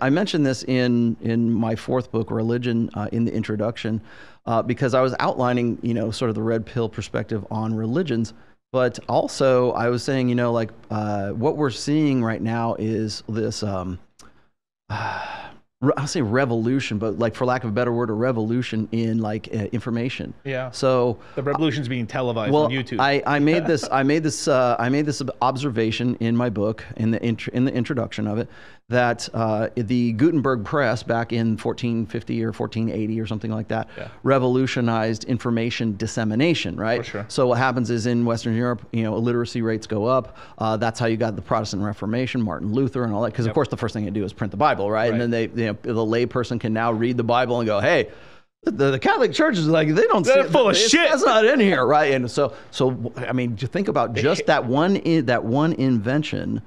I mentioned this in my fourth book, Religion, in the introduction, because I was outlining, sort of the red pill perspective on religions. But also I was saying, like what we're seeing right now is this, I'll say revolution, but like for lack of a better word, a revolution in like information. Yeah. So the revolution's being televised on YouTube. I made this observation in my book in the introduction of it, that the Gutenberg press back in 1450 or 1480 or something like that revolutionized information dissemination, right? For sure. So what happens is in Western Europe, illiteracy rates go up. That's how you got the Protestant Reformation, Martin Luther and all that, because of course the first thing they do is print the Bible, right? And then the lay person can now read the Bible and go, hey, the Catholic Church is like, they're full of shit. That's not in here, right? And so I mean, to think about just that one invention,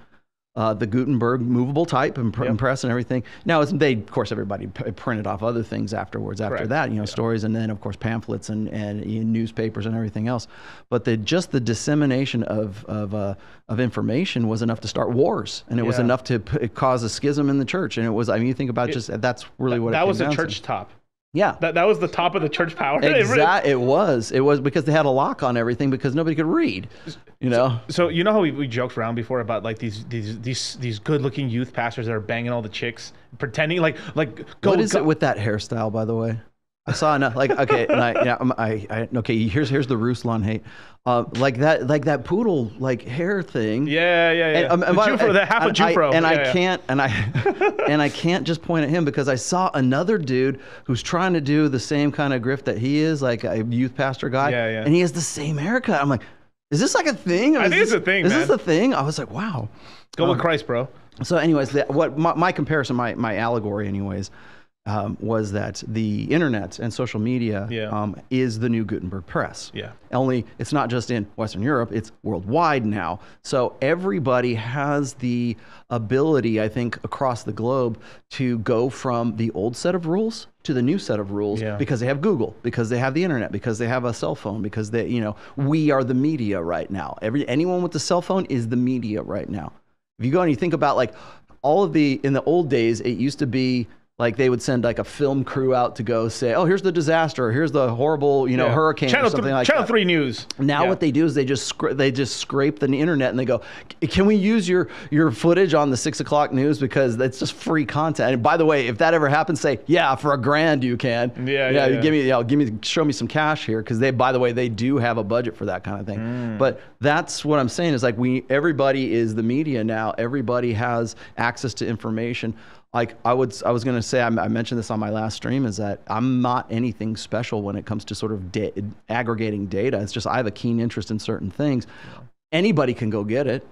the Gutenberg movable type and press and everything. Now, of course, everybody printed off other things afterwards. After that, stories, and then of course pamphlets and newspapers and everything else. But just the dissemination of information was enough to start wars, and it was enough to cause a schism in the church. And it was, I mean, you think about that's really what that was a church top. Yeah, that was the top of the church power. Exactly, it was because they had a lock on everything because nobody could read. So you know how we joked around before about like these good-looking youth pastors that are banging all the chicks, pretending like go. What is it with that hairstyle, by the way? I saw enough. Like, okay, and okay. Here's the Ruslan hate. Like that poodle like hair thing. Yeah. And half a Jufro. I can't just point at him, because I saw another dude who's trying to do the same kind of grift that he is, like a youth pastor guy. Yeah. And he has the same haircut. I'm like, is this like a thing? I think it's a thing. Is this the thing? I was like, wow. Go with Christ, bro. So, anyways, what my comparison, my allegory, anyways, was that the internet and social media is the new Gutenberg press. Yeah. Only it's not just in Western Europe, it's worldwide now. So everybody has the ability, I think, across the globe to go from the old set of rules to the new set of rules because they have Google, because they have the internet, because they have a cell phone, because we are the media right now. Anyone with a cell phone is the media right now. If you go and you think about like in the old days, it used to be like they would send like a film crew out to go say, oh, here's the disaster, here's the horrible, hurricane or something like that. Channel 3 News. Now what they do is they just scrape the internet and they go, can we use your footage on the 6 o'clock news, because that's just free content. And by the way, if that ever happens, say, yeah, for $1,000 you can. Show me some cash here, because by the way, they do have a budget for that kind of thing. But that's what I'm saying is like everybody is the media now. Everybody has access to information. Like I was going to say, I mentioned this on my last stream, is that I'm not anything special when it comes to sort of aggregating data. It's just I have a keen interest in certain things. Anybody can go get it.